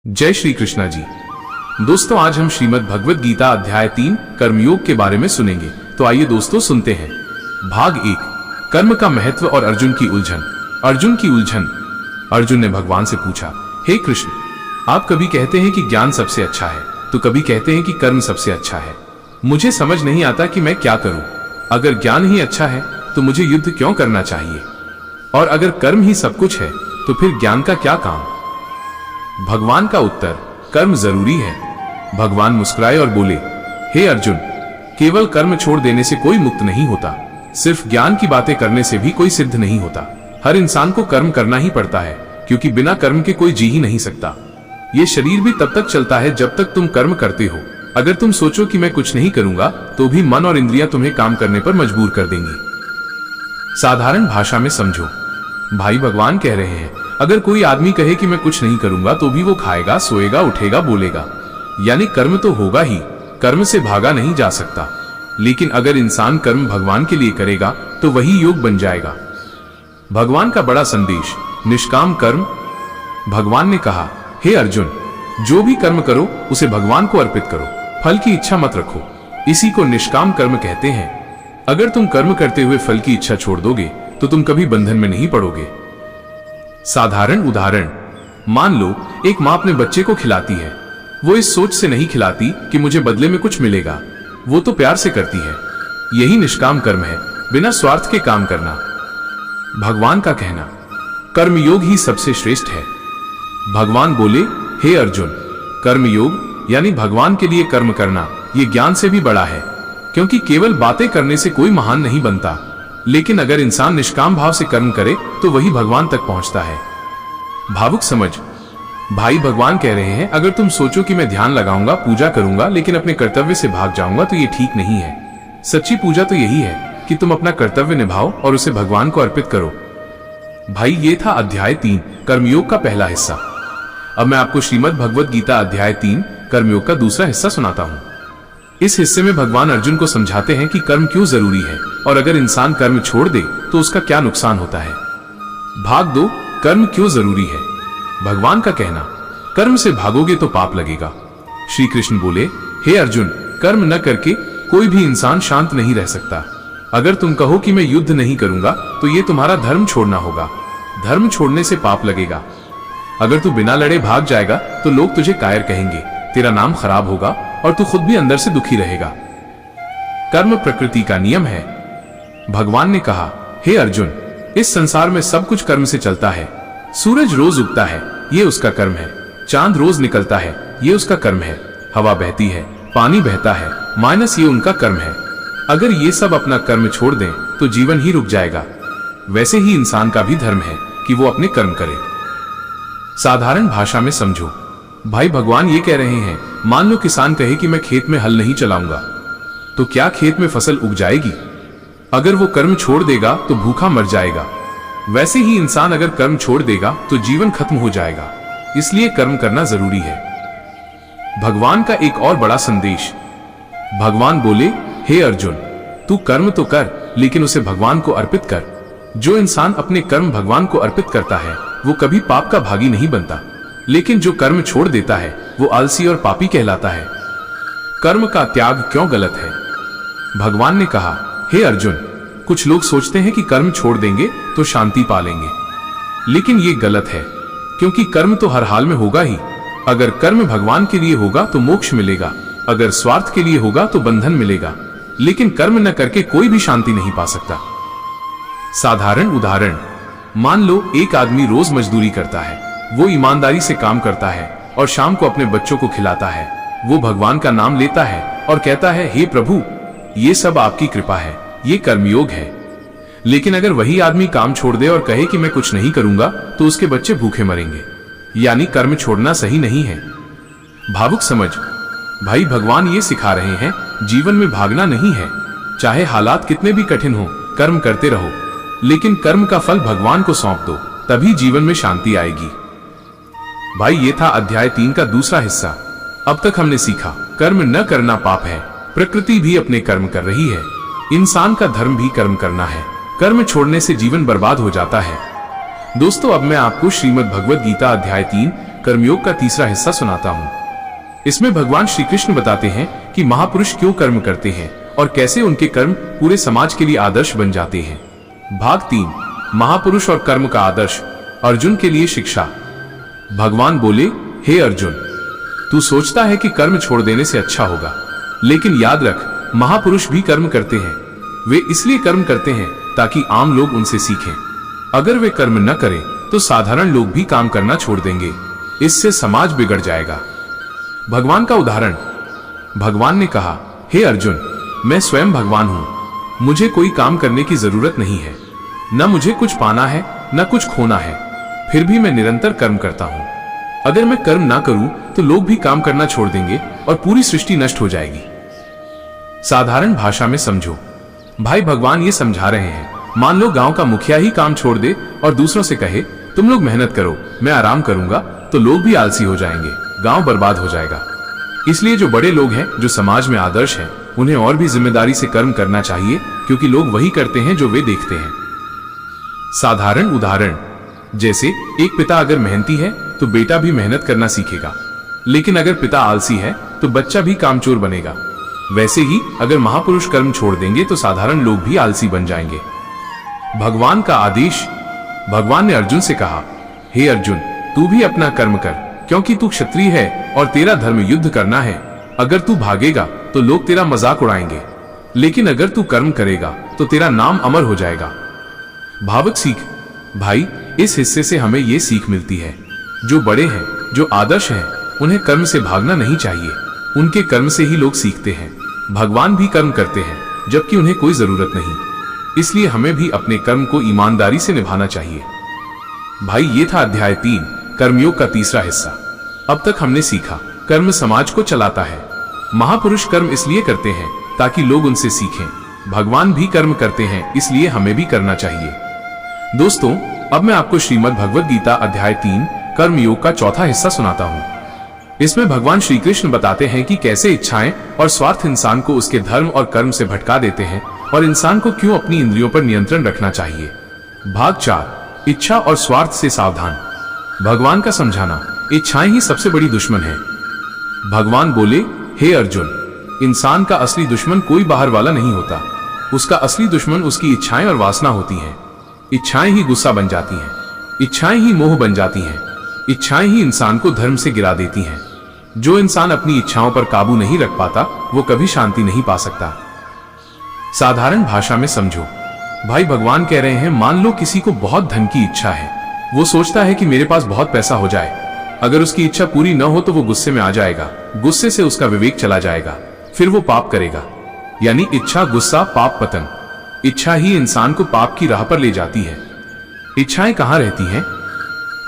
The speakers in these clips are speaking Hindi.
जय श्री कृष्णा जी। दोस्तों, आज हम श्रीमद् भगवद गीता अध्याय 3 कर्मयोग के बारे में सुनेंगे। तो आइए दोस्तों सुनते हैं। भाग 1, कर्म का महत्व और अर्जुन की उलझन। अर्जुन की उलझन। अर्जुन ने भगवान से पूछा, हे कृष्ण, आप कभी कहते हैं कि ज्ञान सबसे अच्छा है, तो कभी कहते हैं कि कर्म सबसे अच्छा है। मुझे समझ नहीं आता कि मैं क्या करूं। अगर ज्ञान ही अच्छा है तो मुझे युद्ध क्यों करना चाहिए, और अगर कर्म ही सब कुछ है तो फिर ज्ञान का क्या काम। भगवान का उत्तर, कर्म जरूरी है। भगवान मुस्कुराए और बोले, हे अर्जुन, केवल कर्म छोड़ देने से कोई मुक्त नहीं होता। सिर्फ ज्ञान की बातें करने से भी कोई सिद्ध नहीं होता। हर इंसान को कर्म करना ही पड़ता है, क्योंकि बिना कर्म के कोई जी ही नहीं सकता। ये शरीर भी तब तक चलता है जब तक तुम कर्म करते हो। अगर तुम सोचो कि मैं कुछ नहीं करूंगा तो भी मन और इंद्रियां तुम्हें काम करने पर मजबूर कर देंगी। साधारण भाषा में समझो। भाई भगवान कह रहे हैं, अगर कोई आदमी कहे कि मैं कुछ नहीं करूंगा तो भी वो खाएगा, सोएगा, उठेगा, बोलेगा, यानी कर्म तो होगा ही। कर्म से भागा नहीं जा सकता। लेकिन अगर इंसान कर्म भगवान के लिए करेगा तो वही योग बन जाएगा। भगवान का बड़ा संदेश, निष्काम कर्म। भगवान ने कहा, हे अर्जुन, जो भी कर्म करो उसे भगवान को अर्पित करो, फल की इच्छा मत रखो। इसी को निष्काम कर्म कहते हैं। अगर तुम कर्म करते हुए फल की इच्छा छोड़ दोगे तो तुम कभी बंधन में नहीं पड़ोगे। साधारण उदाहरण, मान लो एक मां अपने बच्चे को खिलाती है। वो इस सोच से नहीं खिलाती कि मुझे बदले में कुछ मिलेगा, वो तो प्यार से करती है। यही निष्काम कर्म है, बिना स्वार्थ के काम करना। भगवान का कहना, कर्मयोग ही सबसे श्रेष्ठ है। भगवान बोले, हे अर्जुन, कर्मयोग यानी भगवान के लिए कर्म करना, ये ज्ञान से भी बड़ा है। क्योंकि केवल बातें करने से कोई महान नहीं बनता, लेकिन अगर इंसान निष्काम भाव से कर्म करे तो वही भगवान तक पहुंचता है। भावुक समझ। भाई भगवान कह रहे हैं, अगर तुम सोचो कि मैं ध्यान लगाऊंगा, पूजा करूंगा, लेकिन अपने कर्तव्य से भाग जाऊंगा तो ये ठीक नहीं है। सच्ची पूजा तो यही है कि तुम अपना कर्तव्य निभाओ और उसे भगवान को अर्पित करो। भाई, ये था अध्याय 3 कर्मयोग का पहला हिस्सा। अब मैं आपको श्रीमद् भगवद गीता अध्याय 3 कर्मयोग का दूसरा हिस्सा सुनाता हूं। इस हिस्से में भगवान अर्जुन को समझाते हैं कि कर्म क्यों जरूरी है, और अगर इंसान कर्म छोड़ दे तो उसका क्या नुकसान होता है। भाग 2, कर्म क्यों जरूरी है। भगवान का कहना, कर्म से भागोगे तो पाप लगेगा। श्री कृष्ण बोले, हे अर्जुन, कर्म न करके कोई भी इंसान शांत नहीं रह सकता। अगर तुम कहो कि मैं युद्ध नहीं करूंगा तो ये तुम्हारा धर्म छोड़ना होगा। धर्म छोड़ने से पाप लगेगा। अगर तू बिना लड़े भाग जाएगा तो लोग तुझे कायर कहेंगे, तेरा नाम खराब होगा और तू खुद भी अंदर से दुखी रहेगा। कर्म प्रकृति का नियम है। भगवान ने कहा, हे अर्जुन, इस संसार में सब कुछ कर्म से चलता है। सूरज रोज उगता है, ये उसका कर्म है। चांद रोज निकलता है, ये उसका कर्म है। हवा बहती है, पानी बहता है, माइनस ये उनका कर्म है। अगर ये सब अपना कर्म छोड़ दें तो जीवन ही रुक जाएगा। वैसे ही इंसान का भी धर्म है कि वो अपने कर्म करे। साधारण भाषा में समझो। भाई भगवान ये कह रहे हैं, मान लो किसान कहे कि मैं खेत में हल नहीं चलाऊंगा, तो क्या खेत में फसल उग जाएगी? अगर वो कर्म छोड़ देगा तो भूखा मर जाएगा। वैसे ही इंसान अगर कर्म छोड़ देगा तो जीवन खत्म हो जाएगा। इसलिए कर्म करना जरूरी है। भगवान का एक और बड़ा संदेश। भगवान बोले, हे अर्जुन, तू कर्म तो कर, लेकिन उसे भगवान को अर्पित कर। जो इंसान अपने कर्म भगवान को अर्पित करता है वो कभी पाप का भागी नहीं बनता। लेकिन जो कर्म छोड़ देता है वो आलसी और पापी कहलाता है। कर्म का त्याग क्यों गलत है। भगवान ने कहा, हे अर्जुन, कुछ लोग सोचते हैं कि कर्म छोड़ देंगे तो शांति पा लेंगे, लेकिन ये गलत है। क्योंकि कर्म तो हर हाल में होगा ही। अगर कर्म भगवान के लिए होगा तो मोक्ष मिलेगा, अगर स्वार्थ के लिए होगा तो बंधन मिलेगा। लेकिन कर्म न करके कोई भी शांति नहीं पा सकता। साधारण उदाहरण, मान लो एक आदमी रोज मजदूरी करता है। वो ईमानदारी से काम करता है और शाम को अपने बच्चों को खिलाता है। वो भगवान का नाम लेता है और कहता है, हे प्रभु, ये सब आपकी कृपा है, ये कर्मयोग है। लेकिन अगर वही आदमी काम छोड़ दे और कहे कि मैं कुछ नहीं करूंगा तो उसके बच्चे भूखे मरेंगे। यानी कर्म छोड़ना सही नहीं है। भावुक समझ। भाई भगवान ये सिखा रहे हैं, जीवन में भागना नहीं है। चाहे हालात कितने भी कठिन हो, कर्म करते रहो, लेकिन कर्म का फल भगवान को सौंप दो, तभी जीवन में शांति आएगी। भाई, ये था अध्याय 3 का दूसरा हिस्सा। अब तक हमने सीखा, कर्म न करना पाप है, प्रकृति भी अपने कर्म कर रही है, इंसान का धर्म भी कर्म करना है। कर्म छोड़ने से जीवन बर्बाद हो जाता है। दोस्तों, अब मैं आपको श्रीमद् भगवद गीता अध्याय 3 कर्मयोग का तीसरा हिस्सा सुनाता हूँ। इसमें भगवान श्री कृष्ण बताते हैं कि महापुरुष क्यों कर्म करते हैं और कैसे उनके कर्म पूरे समाज के लिए आदर्श बन जाते हैं। भाग 3, महापुरुष और कर्म का आदर्श, अर्जुन के लिए शिक्षा। भगवान बोले, हे अर्जुन, तू सोचता है कि कर्म छोड़ देने से अच्छा होगा, लेकिन याद रख, महापुरुष भी कर्म करते हैं। वे इसलिए कर्म करते हैं ताकि आम लोग उनसे सीखें। अगर वे कर्म न करें तो साधारण लोग भी काम करना छोड़ देंगे। इससे समाज बिगड़ जाएगा। भगवान का उदाहरण। भगवान ने कहा, हे अर्जुन, मैं स्वयं भगवान हूं। मुझे कोई काम करने की जरूरत नहीं है। न मुझे कुछ पाना है न कुछ खोना है, फिर भी मैं निरंतर कर्म करता हूं। अगर मैं कर्म ना करूं तो लोग भी काम करना छोड़ देंगे और पूरी सृष्टि नष्ट हो जाएगी। साधारण भाषा में समझो। भाई भगवान ये समझा रहे हैं, मान लो गांव का मुखिया ही काम छोड़ दे और दूसरों से कहे, तुम लोग मेहनत करो, मैं आराम करूंगा, तो लोग भी आलसी हो जाएंगे, गांव बर्बाद हो जाएगा। इसलिए जो बड़े लोग हैं, जो समाज में आदर्श हैं, उन्हें और भी जिम्मेदारी से कर्म करना चाहिए, क्योंकि लोग वही करते हैं जो वे देखते हैं। साधारण उदाहरण, जैसे एक पिता अगर मेहनती है तो बेटा भी मेहनत करना सीखेगा, लेकिन अगर पिता आलसी है तो बच्चा भी कामचोर बनेगा। वैसे ही अगर महापुरुष कर्म छोड़ देंगे तो साधारण लोग भी आलसी बन जाएंगे। भगवान का आदेश। भगवान ने अर्जुन से कहा, हे अर्जुन, तू भी अपना कर्म कर, क्योंकि तू क्षत्रिय है और तेरा धर्म युद्ध करना है। अगर तू भागेगा तो लोग तेरा मजाक उड़ाएंगे, लेकिन अगर तू कर्म करेगा तो तेरा नाम अमर हो जाएगा। भावक सीख। भाई, इस हिस्से से हमें यह सीख मिलती है, जो बड़े हैं, जो आदर्श हैं, उन्हें कर्म से भागना नहीं चाहिए। उनके कर्म से ही लोग सीखते हैं। भगवान भी कर्म करते हैं, जबकि उन्हें कोई जरूरत नहीं। इसलिए हमें भी अपने कर्म को ईमानदारी से निभाना चाहिए। भाई, ये था अध्याय 3, कर्मयोग का तीसरा हिस्सा। अब तक हमने सीखा, कर्म समाज को चलाता है। महापुरुष कर्म इसलिए करते हैं ताकि लोग उनसे सीखें। भगवान भी कर्म करते हैं, इसलिए हमें भी करना चाहिए। दोस्तों, अब मैं आपको श्रीमद् भगवद गीता अध्याय 3, कर्मयोग का चौथा हिस्सा सुनाता हूँ। इसमें भगवान श्री कृष्ण बताते हैं कि कैसे इच्छाएं और स्वार्थ इंसान को उसके धर्म और कर्म से भटका देते हैं और इंसान को क्यों अपनी इंद्रियों पर नियंत्रण रखना चाहिए। भाग 4, इच्छा और स्वार्थ से सावधान। भगवान का समझाना। इच्छाएं ही सबसे बड़ी दुश्मन है। भगवान बोले, हे अर्जुन, इंसान का असली दुश्मन कोई बाहर वाला नहीं होता। उसका असली दुश्मन उसकी इच्छाएं और वासना होती हैं। इच्छाएं ही गुस्सा बन जाती हैं, इच्छाएं ही मोह बन जाती हैं, इच्छाएं ही इंसान को धर्म से गिरा देती हैं। जो इंसान अपनी इच्छाओं पर काबू नहीं रख पाता, वो कभी शांति नहीं पा सकता। साधारण भाषा में समझो। भाई, भगवान कह रहे हैं, मान लो किसी को बहुत धन की इच्छा है। वो सोचता है कि मेरे पास बहुत पैसा हो जाए। अगर उसकी इच्छा पूरी न हो तो वो गुस्से में आ जाएगा। गुस्से से उसका विवेक चला जाएगा, फिर वो पाप करेगा। यानी इच्छा, गुस्सा, पाप, पतन। इच्छा ही इंसान को पाप की राह पर ले जाती है। इच्छाएं कहाँ रहती हैं?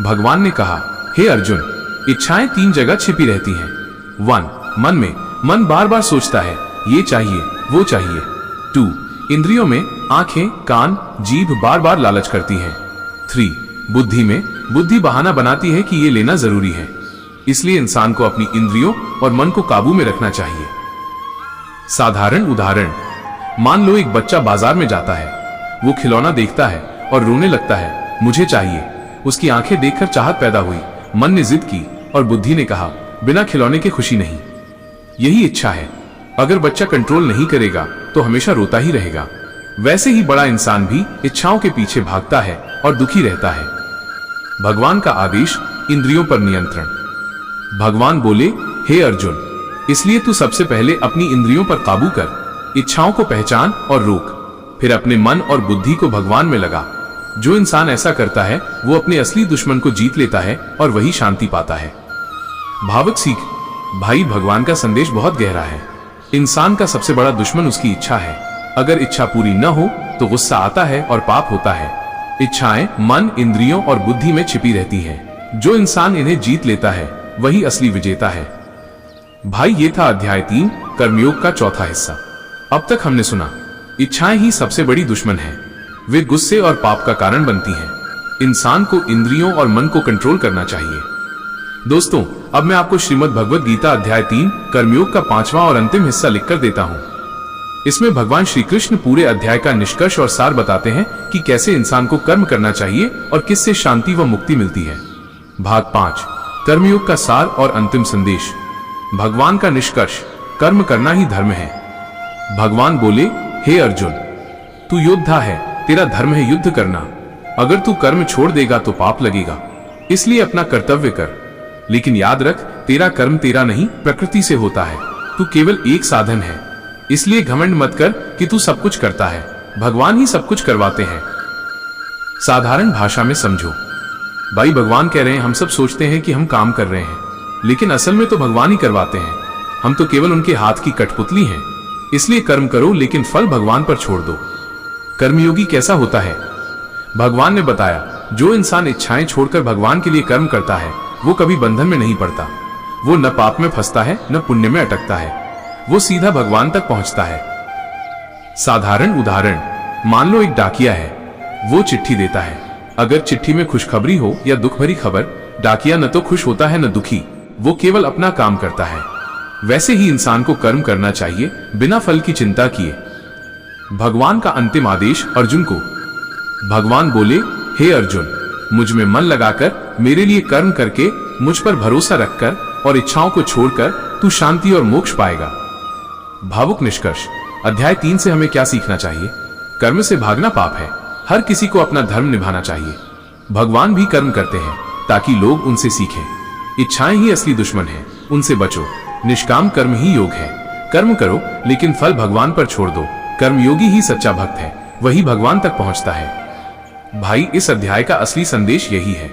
भगवान ने कहा, हे अर्जुन, इच्छाएं 3 जगह छिपी रहती हैं। 1, मन में। मन बार बार सोचता है, ये चाहिए, वो चाहिए। 2, इंद्रियों में। आंखें, कान, जीभ बार बार लालच करती हैं। 3, बुद्धि में। बुद्धि बहाना बनाती है कि ये लेना जरूरी है। इसलिए इंसान को अपनी इंद्रियों और मन को काबू में रखना चाहिए। साधारण उदाहरण, मान लो एक बच्चा बाजार में जाता है। वो खिलौना देखता है और रोने लगता है, मुझे चाहिए। उसकी आंखें देखकर चाहत पैदा हुई, मन ने जिद की और बुद्धि ने कहा, बिना खिलौने के खुशी नहीं। यही इच्छा है। अगर बच्चा कंट्रोल नहीं करेगा तो हमेशा रोता ही रहेगा। वैसे ही बड़ा इंसान भी इच्छाओं के पीछे भागता है और दुखी रहता है। भगवान का आदेश, इंद्रियों पर नियंत्रण। भगवान बोले, हे अर्जुन, इसलिए तू सबसे पहले अपनी इंद्रियों पर काबू कर। इच्छाओं को पहचान और रोक, फिर अपने मन और बुद्धि को भगवान में लगा। जो इंसान ऐसा करता है वो अपने असली दुश्मन को जीत लेता है और वही शांति पाता है। भावक सीख। भाई, भगवान का संदेश बहुत गहरा है। इंसान का सबसे बड़ा दुश्मन उसकी इच्छा है। अगर इच्छा पूरी न हो तो गुस्सा आता है और पाप होता है। इच्छाएं मन, इंद्रियों और बुद्धि में छिपी रहती हैं। जो इंसान इन्हें जीत लेता है वही असली विजेता है। भाई, ये था अध्याय 3, कर्मयोग का चौथा हिस्सा। अब तक हमने सुना, इच्छाएं ही सबसे बड़ी दुश्मन है। वे गुस्से और पाप का कारण बनती हैं। इंसान को इंद्रियों और मन को कंट्रोल करना चाहिए। दोस्तों, अब मैं आपको श्रीमद् भगवद गीता अध्याय 3, कर्मयोग का 5वां और अंतिम हिस्सा लिखकर देता हूं। इसमें भगवान श्री कृष्ण पूरे अध्याय का निष्कर्ष और सार बताते हैं कि कैसे इंसान को कर्म करना चाहिए और किससे शांति व मुक्ति मिलती है। भाग 5, कर्मयोग का सार और अंतिम संदेश। भगवान का निष्कर्ष, कर्म करना ही धर्म है। भगवान बोले, हे अर्जुन, तू योद्धा है, तेरा धर्म है युद्ध करना। अगर तू कर्म छोड़ देगा तो पाप लगेगा, इसलिए अपना कर्तव्य कर। लेकिन याद रख, तेरा कर्म तेरा नहीं, प्रकृति से होता है। तू केवल एक साधन है, इसलिए घमंड मत कर कि तू सब कुछ करता है। भगवान ही सब कुछ करवाते हैं। साधारण भाषा में समझो। भाई, भगवान कह रहे हैं हम सब सोचते हैं कि हम काम कर रहे हैं, लेकिन असल में तो भगवान ही करवाते हैं। हम तो केवल उनके हाथ की कठपुतली हैं। इसलिए कर्म करो, लेकिन फल भगवान पर छोड़ दो। कर्मयोगी कैसा होता है? भगवान ने बताया, जो इंसान इच्छाएं छोड़कर भगवान के लिए कर्म करता है वो कभी बंधन में नहीं पड़ता। वो न पाप में फंसता है न पुण्य में अटकता है। वो सीधा भगवान तक पहुंचता है। साधारण उदाहरण, मान लो एक डाकिया है। वो चिट्ठी देता है। अगर चिट्ठी में खुशखबरी हो या दुख भरी खबर, डाकिया न तो खुश होता है न दुखी। वो केवल अपना काम करता है। वैसे ही इंसान को कर्म करना चाहिए, बिना फल की चिंता किए। भगवान का अंतिम आदेश अर्जुन को। भगवान बोले, हे अर्जुन, मुझ में मन लगाकर, मेरे लिए कर्म करके, मुझ पर भरोसा रखकर और इच्छाओं को छोड़कर तू शांति और मोक्ष पाएगा। भावुक निष्कर्ष। अध्याय 3 से हमें क्या सीखना चाहिए? कर्म से भागना पाप है। हर किसी को अपना धर्म निभाना चाहिए। भगवान भी कर्म करते हैं ताकि लोग उनसे सीखें। इच्छाएं ही असली दुश्मन हैं, उनसे बचो। निष्काम कर्म ही योग है। कर्म करो, लेकिन फल भगवान पर छोड़ दो। कर्मयोगी ही सच्चा भक्त है, वही भगवान तक पहुंचता है। भाई, इस अध्याय का असली संदेश यही है,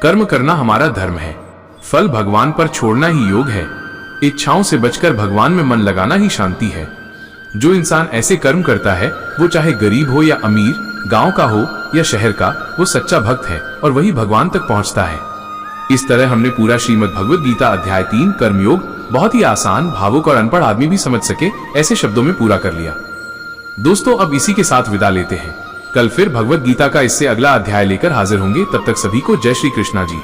कर्म करना हमारा धर्म है, फल भगवान पर छोड़ना ही योग है। इच्छाओं से बचकर भगवान में मन लगाना ही शांति है। जो इंसान ऐसे कर्म करता है, वो चाहे गरीब हो या अमीर, गांव का हो या शहर का, वो सच्चा भक्त है और वही भगवान तक पहुंचता है। इस तरह हमने पूरा श्रीमद् भगवद गीता अध्याय 3 कर्मयोग बहुत ही आसान, भावुक और अनपढ़ आदमी भी समझ सके ऐसे शब्दों में पूरा कर लिया। दोस्तों, अब इसी के साथ विदा लेते हैं। कल फिर भगवद गीता का इससे अगला अध्याय लेकर हाजिर होंगे। तब तक सभी को जय श्री कृष्णा जी।